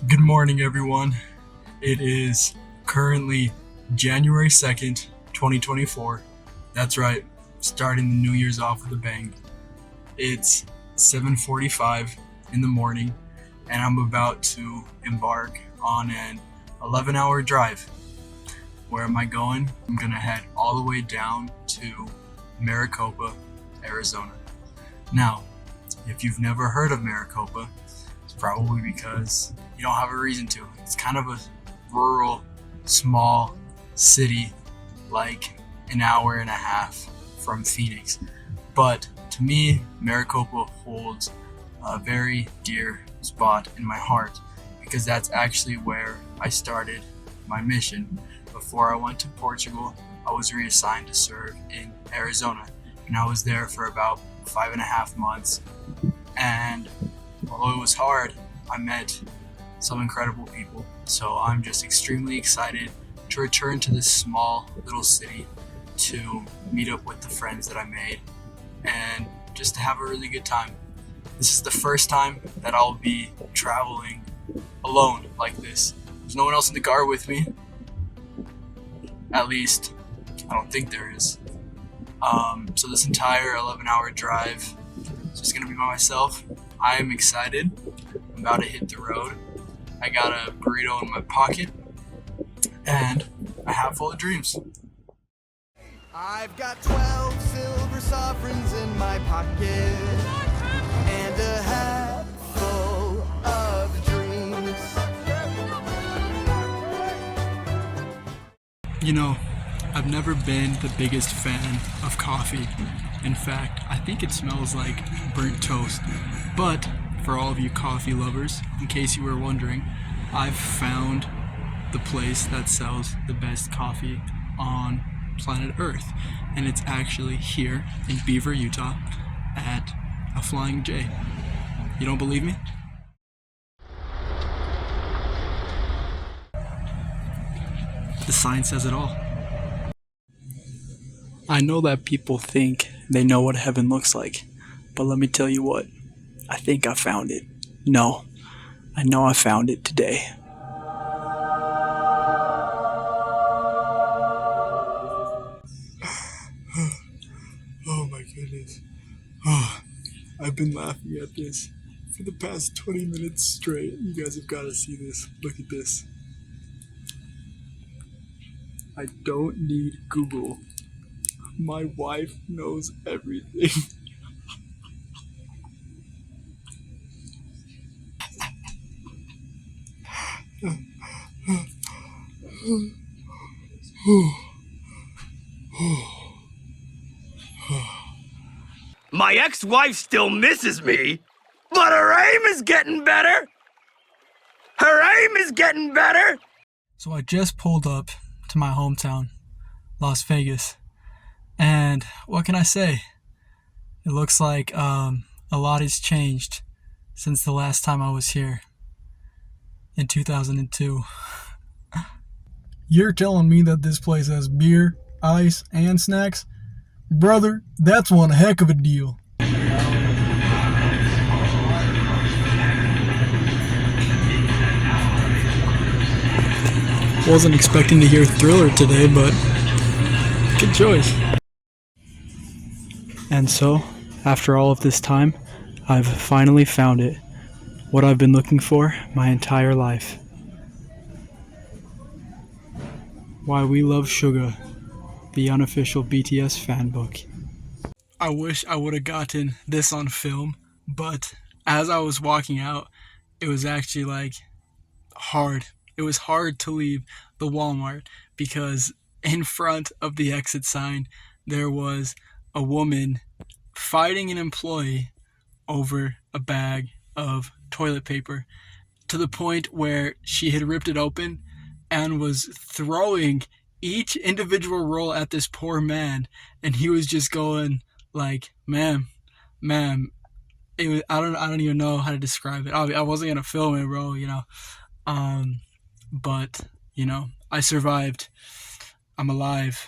Good morning, everyone. It is currently January 2nd, 2024. That's right, starting the New Year's off with a bang. It's 7:45 in the morning, and I'm about to embark on an 11-hour drive. Where am I going? I'm going to head all the way down to Maricopa, Arizona. Now, if you've never heard of Maricopa, it's probably because you don't have a reason to. It's kind of a rural, small city, like an hour and a half from Phoenix. But to me, Maricopa holds a very dear spot in my heart because that's actually where I started my mission. Before I went to Portugal, I was reassigned to serve in Arizona, and I was there for about 5.5 months. And although it was hard, I met some incredible people. So I'm just extremely excited to return to this small little city to meet up with the friends that I made and just to have a really good time. This is the first time that I'll be traveling alone like this. There's no one else in the car with me. At least, I don't think there is. So this entire 11-hour drive is just gonna be by myself. I am excited. I'm about to hit the road. I got a burrito in my pocket and a hat full of dreams. I've got 12 silver sovereigns in my pocket and a hat full of dreams. You know, I've never been the biggest fan of coffee. In fact, I think it smells like burnt toast. But for all of you coffee lovers, in case you were wondering, I've found the place that sells the best coffee on planet Earth. And it's actually here in Beaver, Utah at a Flying J. You don't believe me? The sign says it all. I know that people think they know what heaven looks like, but let me tell you what, I think I found it. No, I know I found it today. Oh my goodness. Oh, I've been laughing at this for the past 20 minutes straight. You guys have got to see this. Look at this. I don't need Google. My wife knows everything. My ex-wife still misses me, but her aim is getting better. Her aim is getting better. So I just pulled up to my hometown, Las Vegas. And what can I say? It looks like a lot has changed since the last time I was here in 2002. You're telling me that this place has beer, ice, and snacks? Brother, that's one heck of a deal. Wasn't expecting to hear Thriller today, but good choice. And so, after all of this time, I've finally found it. What I've been looking for my entire life. Why We Love Sugar, the unofficial BTS fan book. I wish I would have gotten this on film, but as I was walking out, it was actually hard. It was hard to leave the Walmart because in front of the exit sign, there was a woman fighting an employee over a bag of toilet paper to the point where she had ripped it open and was throwing each individual roll at this poor man, and he was just going like, ma'am, I don't even know how to describe it. I wasn't gonna film it, bro, but I survived. I'm alive,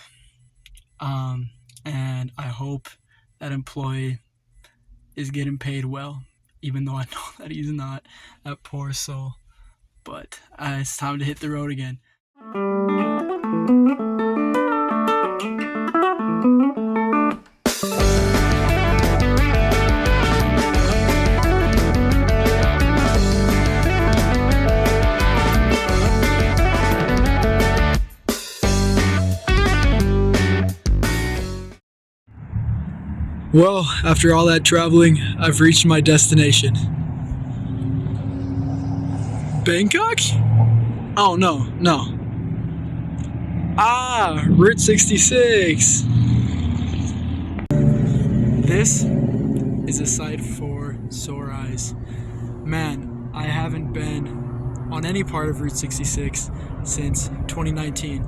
and I hope that employee is getting paid well, even though I know that he's not. That poor soul. but it's time to hit the road again. Well, after all that traveling, I've reached my destination. Bangkok? Oh, no. Route 66. This is a sight for sore eyes. Man, I haven't been on any part of Route 66 since 2019.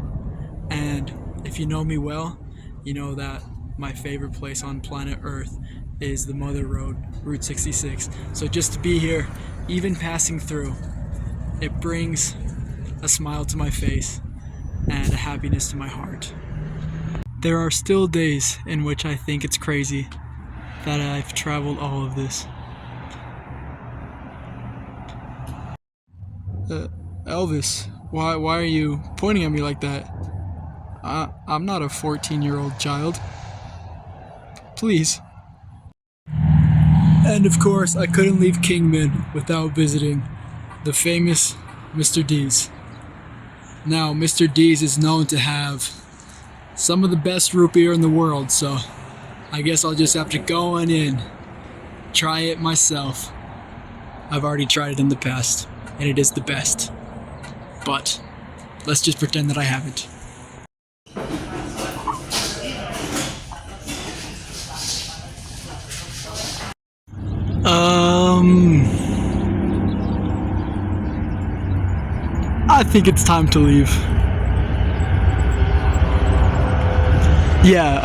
And if you know me well, you know that my favorite place on planet Earth is the Mother Road, Route 66. So just to be here, even passing through, it brings a smile to my face and a happiness to my heart. There are still days in which I think it's crazy that I've traveled all of this. Elvis, why are you pointing at me like that? I'm not a 14-year-old child. Please. And of course, I couldn't leave Kingman without visiting the famous Mr. D's. Now, Mr. D's is known to have some of the best root beer in the world, so I guess I'll just have to go on in, try it myself. I've already tried it in the past, and it is the best. But let's just pretend that I haven't. I think it's time to leave. Yeah,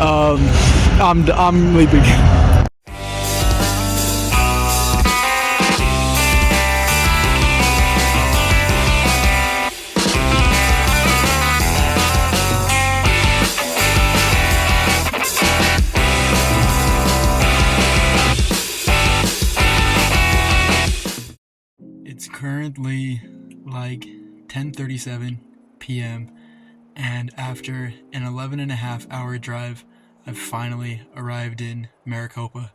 I'm leaving. It's currently like 10:37 p.m. and after an 11.5-hour drive, I've finally arrived in Maricopa.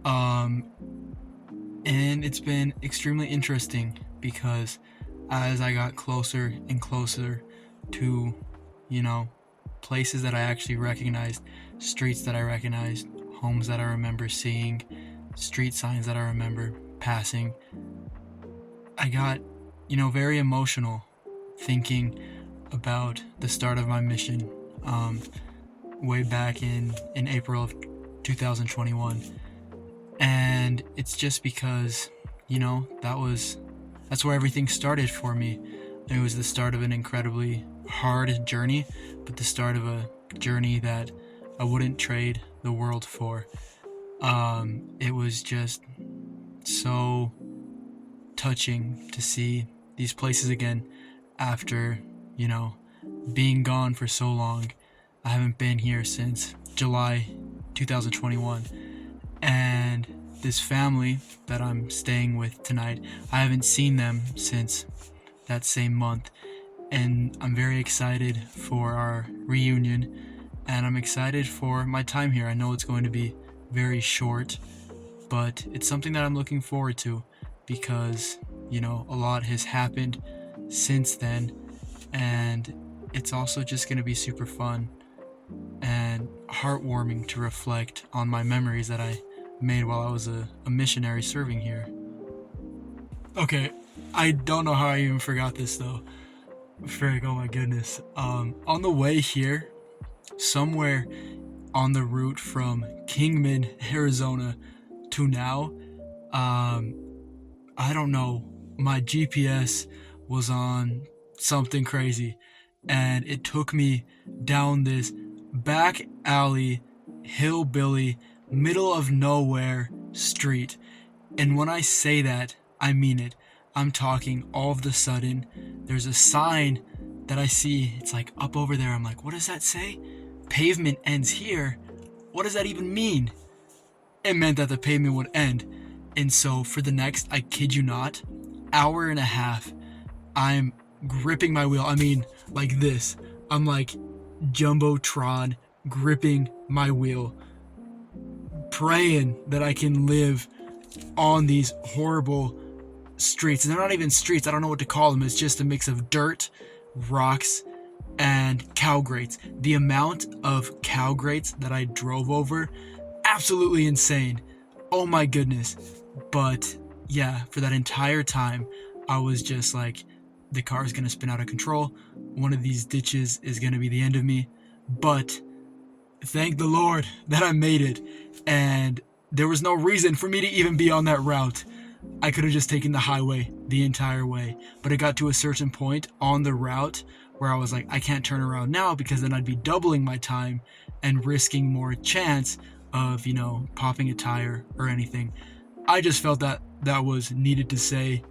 And it's been extremely interesting because as I got closer and closer to, places that I actually recognized, streets that I recognized, homes that I remember seeing, street signs that I remember passing, I got, very emotional thinking about the start of my mission way back in April of 2021. And it's just because, that's where everything started for me. It was the start of an incredibly hard journey, but the start of a journey that I wouldn't trade the world for. It was just so touching to see these places again after, being gone for so long. I haven't been here since July 2021. And this family that I'm staying with tonight, I haven't seen them since that same month. And I'm very excited for our reunion, and I'm excited for my time here. I know it's going to be very short, but it's something that I'm looking forward to because, a lot has happened since then, and it's also just going to be super fun and heartwarming to reflect on my memories that I made while I was a missionary serving here. Okay, I don't know how I even forgot this though. Frick, oh my goodness. On the way here, somewhere on the route from Kingman, Arizona to now, I don't know, my GPS was on something crazy, and it took me down this back alley, hillbilly, middle of nowhere street. And when I say that, I mean it. I'm talking all of the sudden, there's a sign that I see, it's like up over there. I'm like, what does that say? Pavement ends here. What does that even mean? It meant that the pavement would end. And so for the next, I kid you not, hour and a half, I'm gripping my wheel. I mean, like this. I'm like Jumbotron gripping my wheel, praying that I can live on these horrible streets. And they're not even streets. I don't know what to call them. It's just a mix of dirt, rocks, and cow grates. The amount of cow grates that I drove over, absolutely insane. Oh my goodness. But yeah, for that entire time, I was just like, the car is going to spin out of control. One of these ditches is going to be the end of me. But thank the Lord that I made it. And there was no reason for me to even be on that route. I could have just taken the highway the entire way. But it got to a certain point on the route where I was like, I can't turn around now because then I'd be doubling my time and risking more chance of, popping a tire or anything. I just felt that that was needed to say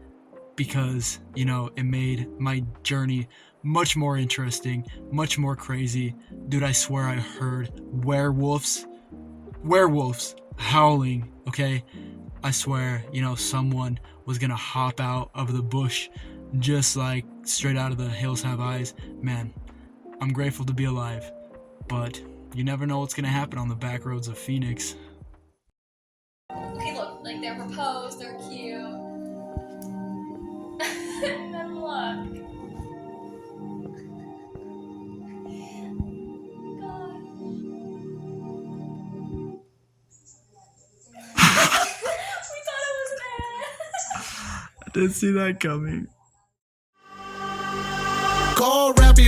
because, it made my journey much more interesting, much more crazy. Dude, I swear I heard werewolves howling, okay? I swear, someone was gonna hop out of the bush just like straight out of The Hills Have Eyes. Man, I'm grateful to be alive, but you never know what's gonna happen on the back roads of Phoenix. Okay, look, like they're proposed, they're cute. And then look. Gosh. We thought it was an ad. I didn't see that coming. Call Rafi,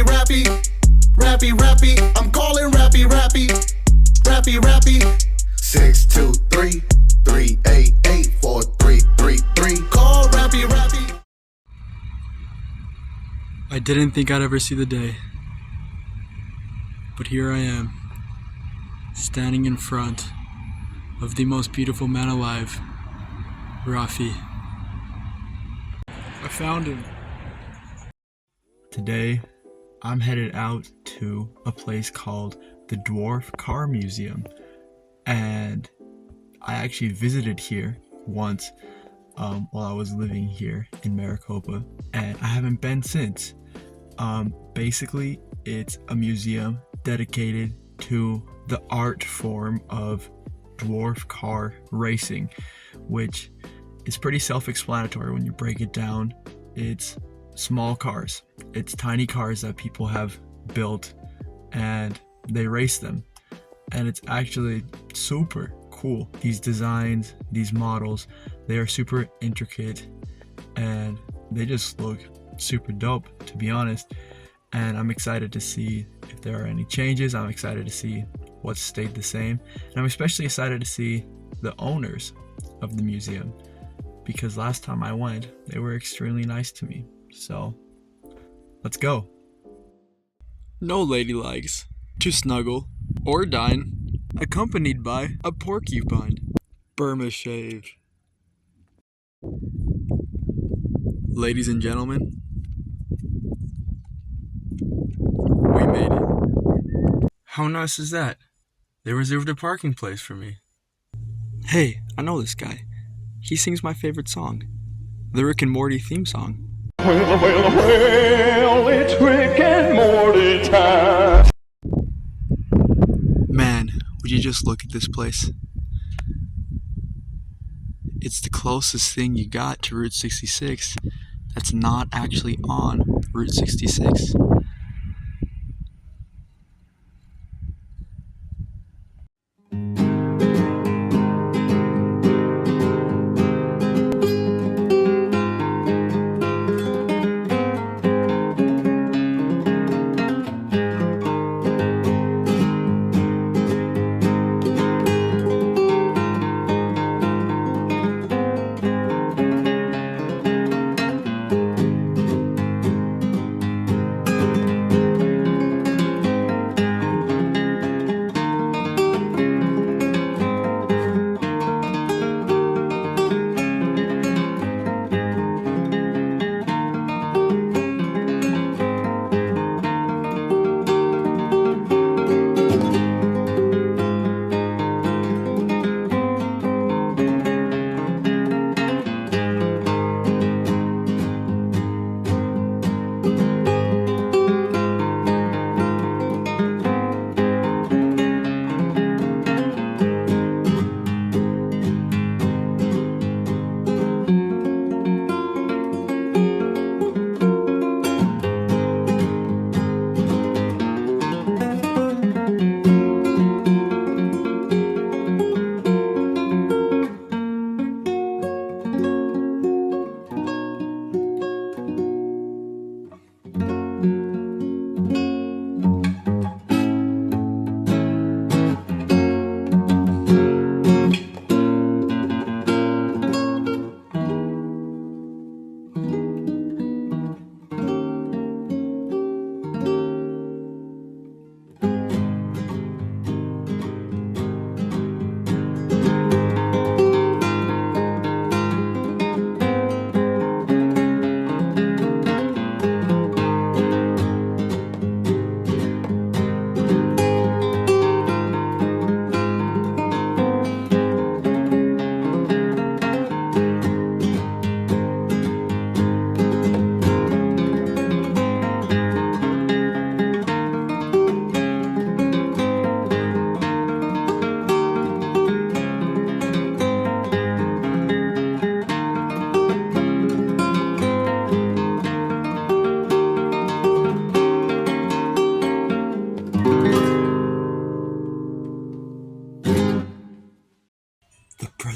I'm calling Rafi. 623-388-4333. Call Rafi. I didn't think I'd ever see the day, but here I am, standing in front of the most beautiful man alive, Rafi. I found him. Today, I'm headed out to a place called the Dwarf Car Museum, and I actually visited here once while I was living here in Maricopa, and I haven't been since. Basically, it's a museum dedicated to the art form of dwarf car racing, which is pretty self-explanatory when you break it down. It's small cars. It's tiny cars that people have built and they race them. And it's actually super cool. These designs, these models, they are super intricate and they just look super dope, to be honest. And I'm excited to see if there are any changes. I'm excited to see what's stayed the same. And I'm especially excited to see the owners of the museum, because last time I went, they were extremely nice to me. So, let's go. No ladylike's to snuggle or dine, accompanied by a porcupine. Burma shave. Ladies and gentlemen, we made it. How nice is that? They reserved a parking place for me. Hey, I know this guy. He sings my favorite song, the Rick and Morty theme song. Well, it's Rick and Morty time. Man, would you just look at this place? It's the closest thing you got to Route 66 that's not actually on Route 66.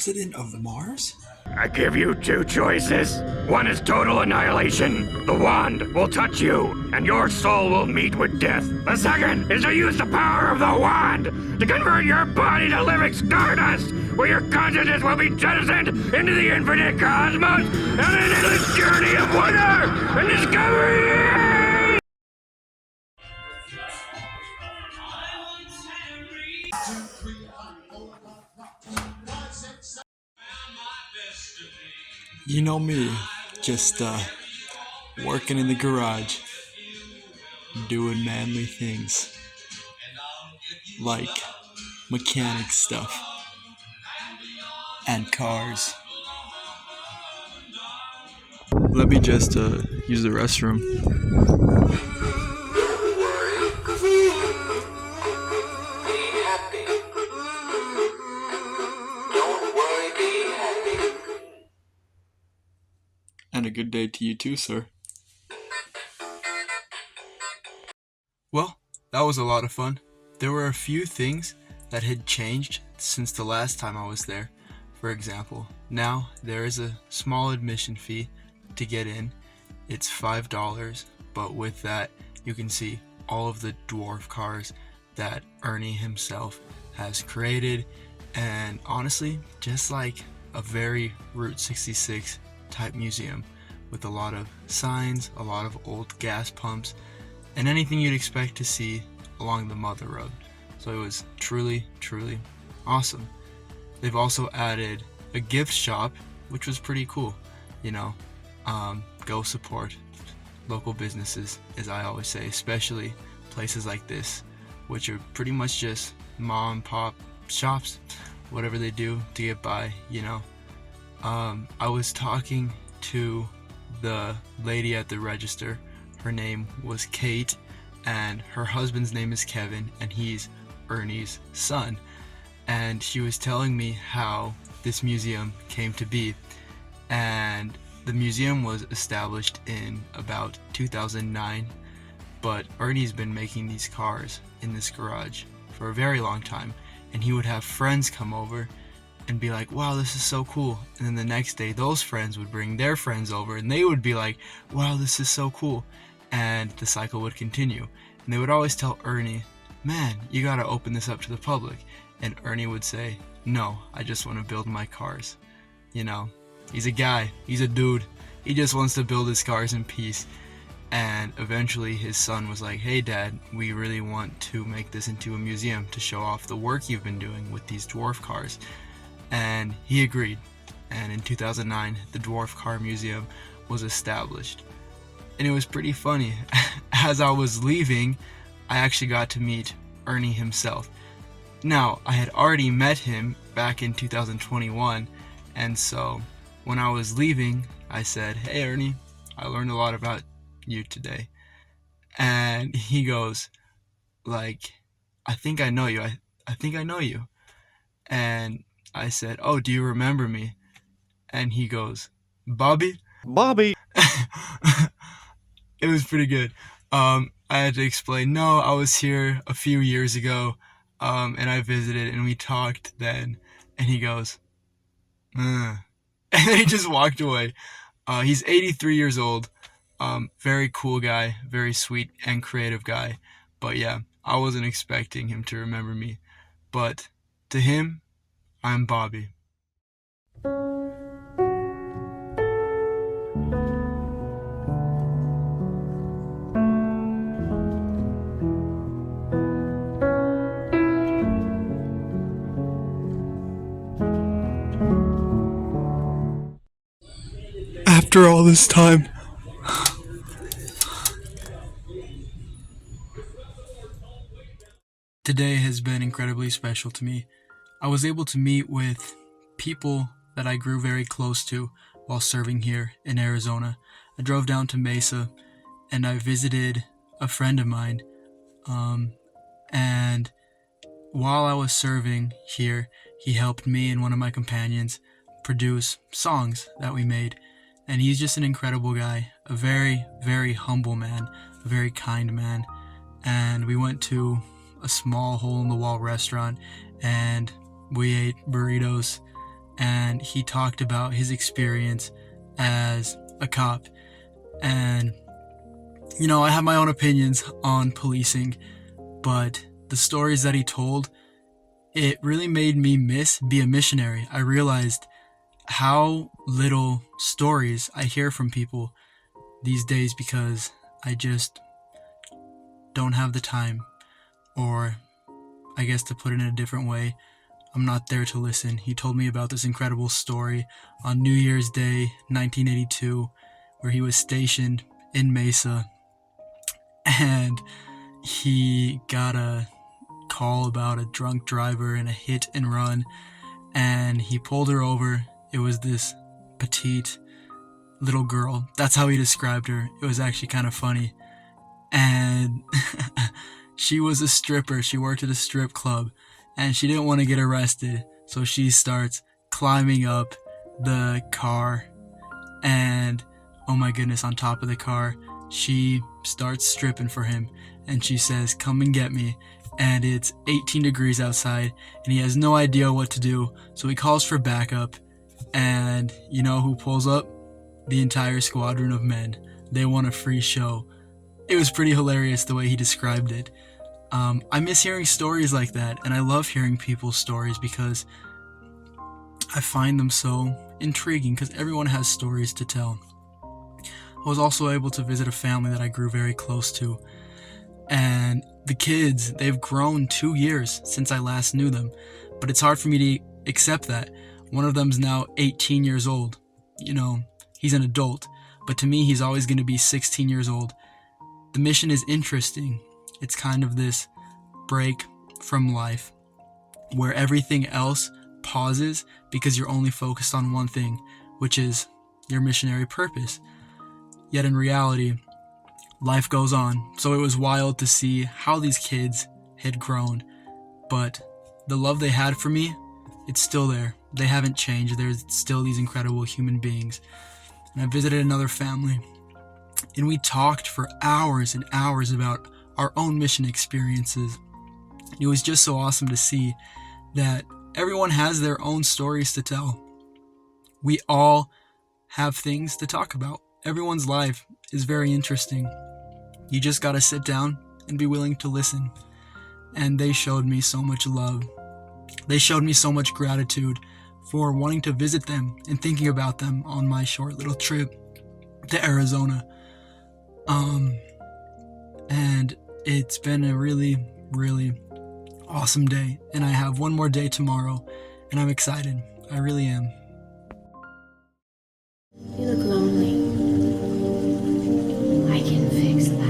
president of Mars? I give you two choices. One is total annihilation. The wand will touch you, and your soul will meet with death. The second is to use the power of the wand to convert your body to living stardust, where your consciousness will be jettisoned into the infinite cosmos on an endless journey of wonder and discovery! You know me, just working in the garage, doing manly things, like mechanic stuff, and cars. Let me just use the restroom. And a good day to you too, sir. Well, that was a lot of fun. There were a few things that had changed since the last time I was there. For example, now there is a small admission fee to get in. It's $5, but with that you can see all of the dwarf cars that Ernie himself has created, and honestly, just like a very Route 66 type museum with a lot of signs, a lot of old gas pumps, and anything you'd expect to see along the Mother Road. So it was truly, truly awesome. They've also added a gift shop, which was pretty cool. You know, go support local businesses, as I always say, especially places like this, which are pretty much just mom and pop shops, whatever they do to get by, you know. I was talking to the lady at the register. Her name was Kate, and her husband's name is Kevin, and he's Ernie's son. And she was telling me how this museum came to be. And the museum was established in about 2009, but Ernie's been making these cars in this garage for a very long time, and he would have friends come over and be like, wow, this is so cool. And then the next day those friends would bring their friends over and they would be like, wow, this is so cool. And the cycle would continue. And they would always tell Ernie, man, you gotta open this up to the public. And Ernie would say, no, I just want to build my cars. You know, he's a guy, he's a dude, he just wants to build his cars in peace. And eventually his son was like, hey dad, we really want to make this into a museum to show off the work you've been doing with these dwarf cars. And he agreed, and in 2009 the Dwarf Car Museum was established. And it was pretty funny. As I was leaving, I actually got to meet Ernie himself. Now, I had already met him back in 2021, and so when I was leaving, I said, hey Ernie, I learned a lot about you today. And he goes, like, I think I know you. I think I know you. And I said, oh, do you remember me? And he goes, Bobby? Bobby! It was pretty good. I had to explain, no, I was here a few years ago, and I visited and we talked then. And he goes, and then he just walked away. He's 83 years old. Very cool guy, very sweet and creative guy. But yeah, I wasn't expecting him to remember me. But to him, I'm Bobby. After all this time, today has been incredibly special to me. I was able to meet with people that I grew very close to while serving here in Arizona. I drove down to Mesa and I visited a friend of mine. And while I was serving here, he helped me and one of my companions produce songs that we made. And he's just an incredible guy, a very, very humble man, a very kind man. And we went to a small hole-in-the-wall restaurant and we ate burritos and he talked about his experience as a cop. And, I have my own opinions on policing, but the stories that he told, it really made me miss be a missionary. I realized how little stories I hear from people these days because I just don't have the time, or I guess to put it in a different way, I'm not there to listen. He told me about this incredible story on New Year's Day, 1982, where he was stationed in Mesa, and he got a call about a drunk driver and a hit and run, and he pulled her over. It was this petite little girl. That's how he described her. It was actually kind of funny. And she was a stripper. She worked at a strip club, and she didn't want to get arrested, so she starts climbing up the car, and oh my goodness, on top of the car, she starts stripping for him, and she says, "Come and get me." And it's 18 degrees outside, and he has no idea what to do, so he calls for backup. And you know who pulls up? The entire squadron of men. They want a free show. It was pretty hilarious the way he described it. I miss hearing stories like that, and I love hearing people's stories because I find them so intriguing, because everyone has stories to tell. I was also able to visit a family that I grew very close to, and the kids, they've grown 2 years since I last knew them, but it's hard for me to accept that. One of them's now 18 years old. He's an adult, but to me, he's always going to be 16 years old. The mission is interesting. It's kind of this break from life where everything else pauses because you're only focused on one thing, which is your missionary purpose. Yet in reality, life goes on. So it was wild to see how these kids had grown, but the love they had for me, it's still there. They haven't changed. There's still these incredible human beings. And I visited another family, and we talked for hours and hours about our own mission experiences. It was just so awesome to see that everyone has their own stories to tell. We all have things to talk about. Everyone's life is very interesting. You just gotta sit down and be willing to listen. And they showed me so much love. They showed me so much gratitude for wanting to visit them and thinking about them on my short little trip to Arizona. And it's been a really, really awesome day. And I have one more day tomorrow, and I'm excited. I really am. You look lonely. I can fix that.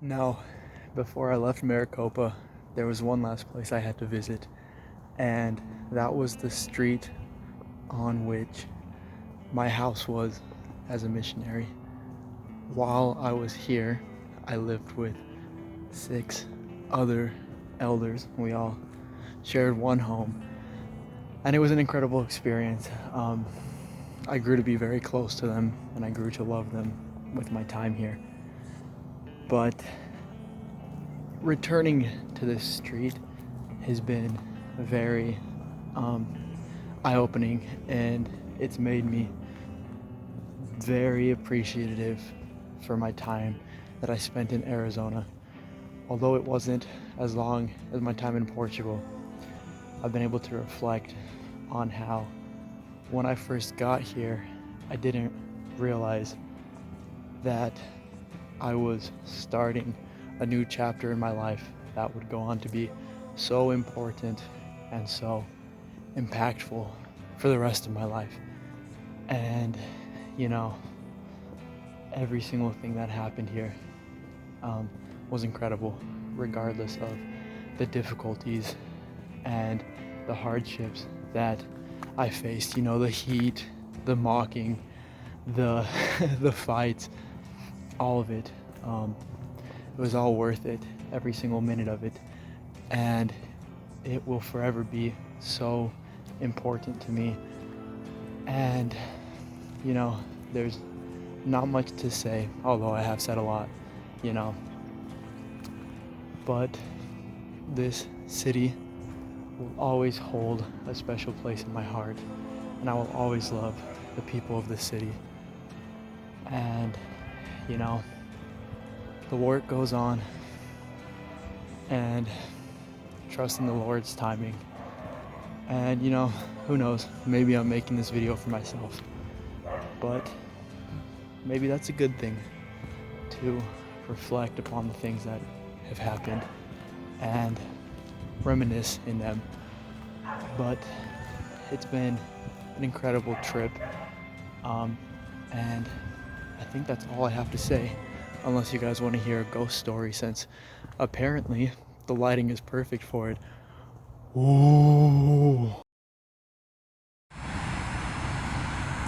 Now, before I left Maricopa, there was one last place I had to visit, and that was the street on which my house was as a missionary. While I was here, I lived with 6 other elders. We all shared one home, and it was an incredible experience. I grew to be very close to them, and I grew to love them with my time here. But returning to this street has been very eye-opening, and it's made me very appreciative for my time that I spent in Arizona. Although it wasn't as long as my time in Portugal, I've been able to reflect on how when I first got here, I didn't realize that I was starting a new chapter in my life that would go on to be so important and so impactful for the rest of my life. And you know, every single thing that happened here was incredible, regardless of the difficulties and the hardships that I faced. You know, the heat, the mocking, the the fights, all of it. It was all worth it, every single minute of it, and it will forever be so important to me. And you know, there's not much to say, although I have said a lot, you know. But this city will always hold a special place in my heart, and I will always love the people of this city. And, you know, the work goes on, and trust in the Lord's timing. And, you know, who knows, maybe I'm making this video for myself. But maybe that's a good thing, to reflect upon the things that have happened and reminisce in them. But it's been an incredible trip, and I think that's all I have to say, unless you guys want to hear a ghost story, since apparently the lighting is perfect for it. Ooh.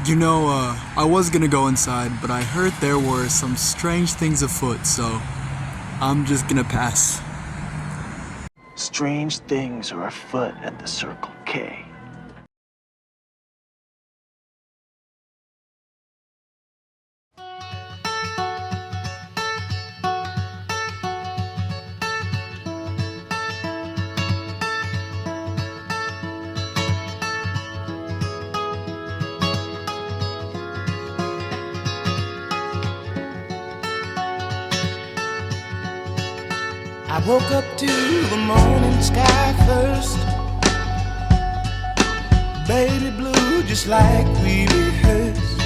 You know, I was gonna go inside, but I heard there were some strange things afoot, so I'm just gonna pass. Strange things are afoot at the Circle K. I woke up to the morning sky first. Baby blue, just like we rehearsed.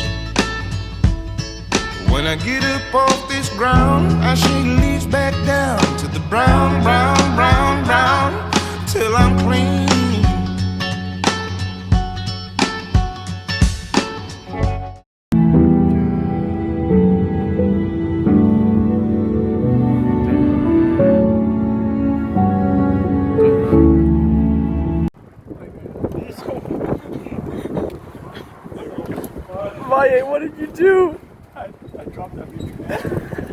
When I get up off this ground, I shake leaves back down to the brown, brown, brown, brown, till I'm clean. Maya, what did you do? I dropped that music.